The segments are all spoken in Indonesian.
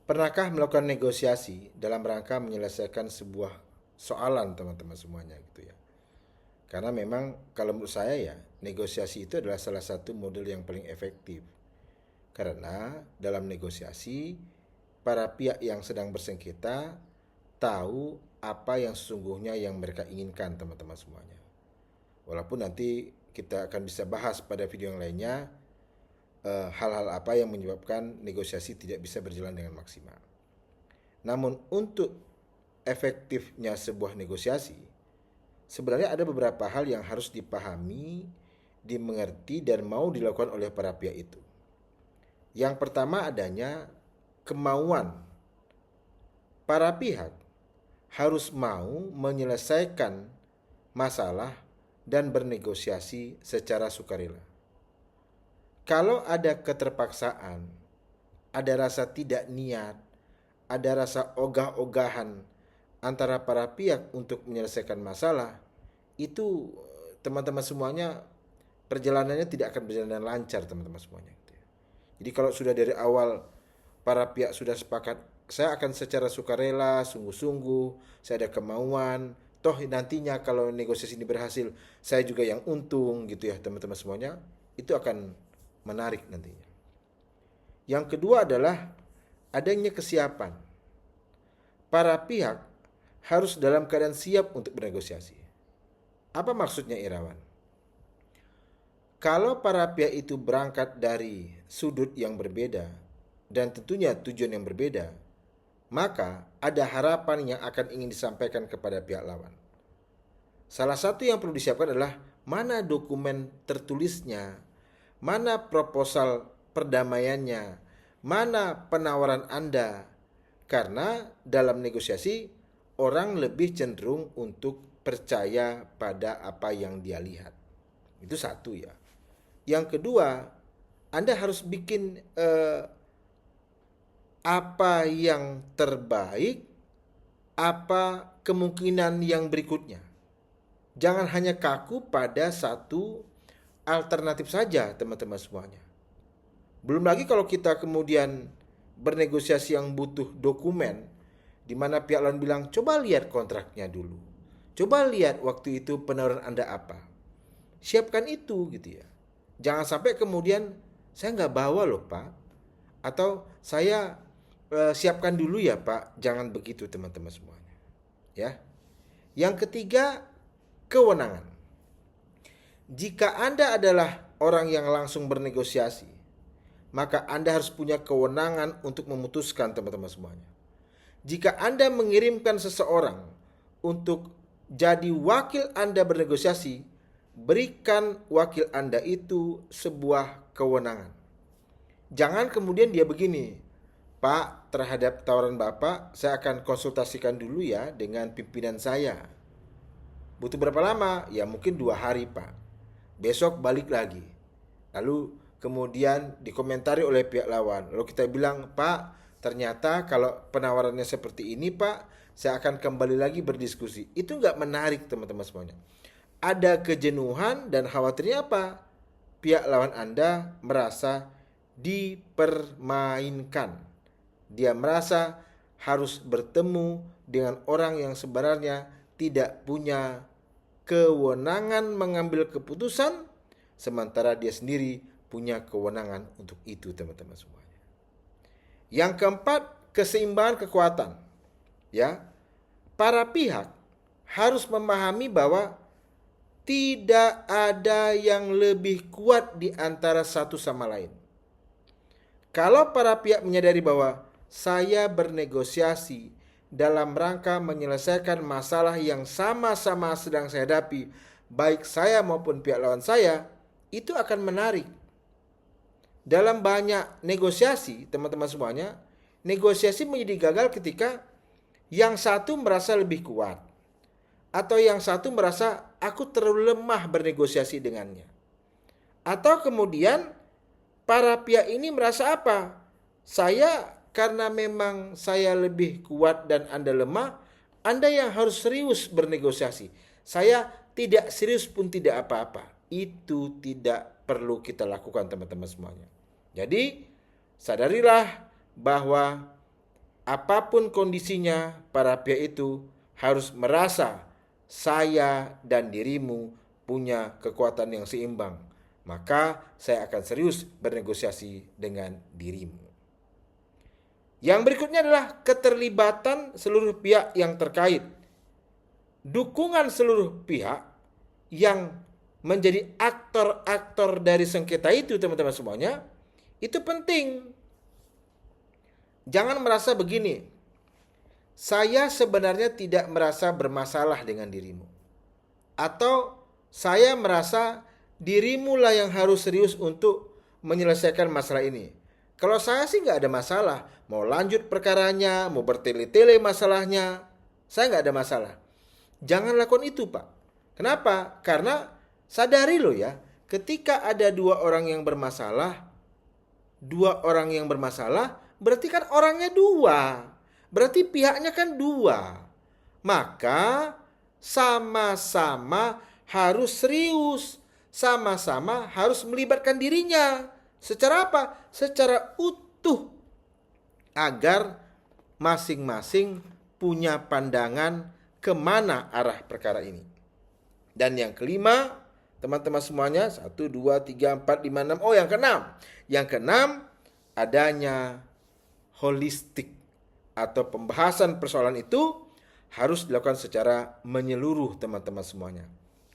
Pernahkah melakukan negosiasi dalam rangka menyelesaikan sebuah soalan teman-teman semuanya gitu ya? Karena memang kalau menurut saya ya, negosiasi itu adalah salah satu model yang paling efektif. Karena dalam negosiasi, para pihak yang sedang bersengketa tahu apa yang sesungguhnya yang mereka inginkan teman-teman semuanya. Walaupun nanti kita akan bisa bahas pada video yang lainnya hal-hal apa yang menyebabkan negosiasi tidak bisa berjalan dengan maksimal. Namun untuk efektifnya sebuah negosiasi, sebenarnya ada beberapa hal yang harus dipahami, dimengerti, dan mau dilakukan oleh para pihak itu. Yang pertama adanya kemauan. Para pihak harus mau menyelesaikan masalah dan bernegosiasi secara sukarela. Kalau ada keterpaksaan, ada rasa tidak niat, ada rasa ogah-ogahan antara para pihak untuk menyelesaikan masalah, itu teman-teman semuanya perjalanannya tidak akan berjalan dengan lancar teman-teman semuanya. Jadi kalau sudah dari awal para pihak sudah sepakat, saya akan secara sukarela, sungguh-sungguh, saya ada kemauan, toh nantinya kalau negosiasi ini berhasil, saya juga yang untung gitu ya teman-teman semuanya, itu akan menarik nantinya. Yang kedua adalah adanya kesiapan. Para pihak harus dalam keadaan siap untuk bernegosiasi. Apa maksudnya Irawan? Kalau para pihak itu berangkat dari sudut yang berbeda dan tentunya tujuan yang berbeda, maka ada harapan yang akan ingin disampaikan kepada pihak lawan. Salah satu yang perlu disiapkan adalah mana dokumen tertulisnya, mana proposal perdamaiannya, mana penawaran Anda. Karena dalam negosiasi orang lebih cenderung untuk percaya pada apa yang dia lihat. Itu satu ya. Yang kedua, Anda harus bikin apa yang terbaik, apa kemungkinan yang berikutnya. Jangan hanya kaku pada satu alternatif saja teman-teman semuanya. Belum lagi kalau kita kemudian bernegosiasi yang butuh dokumen, di mana pihak lain bilang, coba lihat kontraknya dulu. Coba lihat waktu itu penawaran Anda apa. Siapkan itu gitu ya. Jangan sampai kemudian, saya nggak bawa loh Pak. Atau saya siapkan dulu ya Pak. Jangan begitu teman-teman semuanya. Ya. Yang ketiga, kewenangan. Jika Anda adalah orang yang langsung bernegosiasi, maka Anda harus punya kewenangan untuk memutuskan teman-teman semuanya. Jika Anda mengirimkan seseorang untuk jadi wakil Anda bernegosiasi, berikan wakil Anda itu sebuah kewenangan. Jangan kemudian dia begini, Pak, terhadap tawaran Bapak, saya akan konsultasikan dulu ya dengan pimpinan saya. Butuh berapa lama? Ya mungkin 2 hari Pak. Besok balik lagi. Lalu kemudian dikomentari oleh pihak lawan. Lalu kita bilang, Pak, ternyata kalau penawarannya seperti ini Pak, saya akan kembali lagi berdiskusi. Itu nggak menarik teman-teman semuanya. Ada kejenuhan dan khawatirnya apa? Pihak lawan Anda merasa dipermainkan. Dia merasa harus bertemu dengan orang yang sebenarnya tidak punya kewenangan mengambil keputusan, sementara dia sendiri punya kewenangan untuk itu teman-teman semuanya. Yang keempat, keseimbangan kekuatan. Ya, para pihak harus memahami bahwa tidak ada yang lebih kuat di antara satu sama lain. Kalau para pihak menyadari bahwa saya bernegosiasi dalam rangka menyelesaikan masalah yang sama-sama sedang saya hadapi, baik saya maupun pihak lawan saya, itu akan menarik. Dalam banyak negosiasi, teman-teman semuanya, negosiasi menjadi gagal ketika yang satu merasa lebih kuat, atau yang satu merasa aku terlalu lemah bernegosiasi dengannya. Atau kemudian para pihak ini merasa apa? Saya karena memang saya lebih kuat dan Anda lemah, Anda yang harus serius bernegosiasi. Saya tidak serius pun tidak apa-apa. Itu tidak perlu kita lakukan teman-teman semuanya. Jadi sadarilah bahwa apapun kondisinya, para pihak itu harus merasa saya dan dirimu punya kekuatan yang seimbang. Maka saya akan serius bernegosiasi dengan dirimu. Yang berikutnya adalah keterlibatan seluruh pihak yang terkait. Dukungan seluruh pihak yang menjadi aktor-aktor dari sengketa itu, teman-teman semuanya, itu penting. Jangan merasa begini, saya sebenarnya tidak merasa bermasalah dengan dirimu. Atau saya merasa dirimu lah yang harus serius untuk menyelesaikan masalah ini. Kalau saya sih nggak ada masalah. Mau lanjut perkaranya, mau bertele-tele masalahnya, saya nggak ada masalah. Jangan lakukan itu, Pak. Kenapa? Karena sadari loh ya, ketika ada dua orang yang bermasalah, berarti kan orangnya dua. Berarti pihaknya kan dua. Maka sama-sama harus serius. Sama-sama harus melibatkan dirinya. Secara apa? Secara utuh. Agar masing-masing punya pandangan kemana arah perkara ini. Dan yang kelima, teman-teman semuanya, 1, 2, 3, 4, 5, 6. Oh, yang keenam. Yang keenam, adanya holistik atau pembahasan persoalan itu harus dilakukan secara menyeluruh, teman-teman semuanya.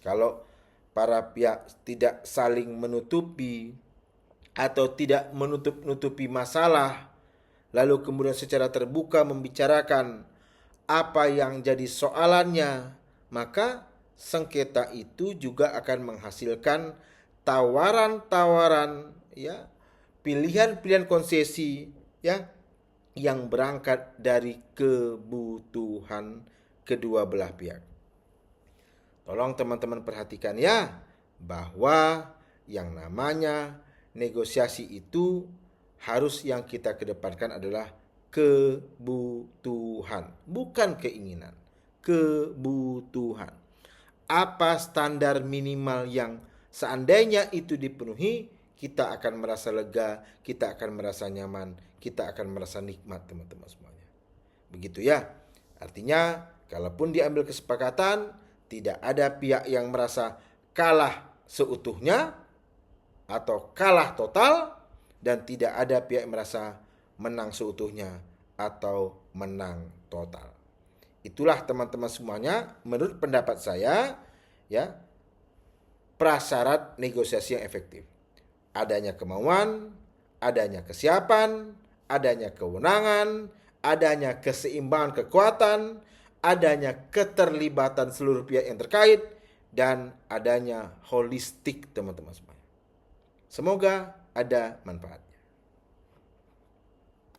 Kalau para pihak tidak saling menutupi atau tidak menutupi masalah, lalu kemudian secara terbuka membicarakan apa yang jadi soalannya, maka sengketa itu juga akan menghasilkan tawaran-tawaran, ya, pilihan-pilihan konsesi, ya, yang berangkat dari kebutuhan kedua belah pihak. Tolong teman-teman perhatikan ya, bahwa yang namanya negosiasi itu harus yang kita kedepankan adalah kebutuhan, bukan keinginan. Kebutuhan. Apa standar minimal yang seandainya itu dipenuhi, kita akan merasa lega, kita akan merasa nyaman, kita akan merasa nikmat, teman-teman semuanya. Begitu ya. Artinya, kalaupun diambil kesepakatan, tidak ada pihak yang merasa kalah seutuhnya atau kalah total, dan tidak ada pihak yang merasa menang seutuhnya atau menang total. Itulah teman-teman semuanya, menurut pendapat saya, ya, prasyarat negosiasi yang efektif. Adanya kemauan, adanya kesiapan, adanya kewenangan, adanya keseimbangan kekuatan, adanya keterlibatan seluruh pihak yang terkait, dan adanya holistik, teman-teman semuanya. Semoga ada manfaat.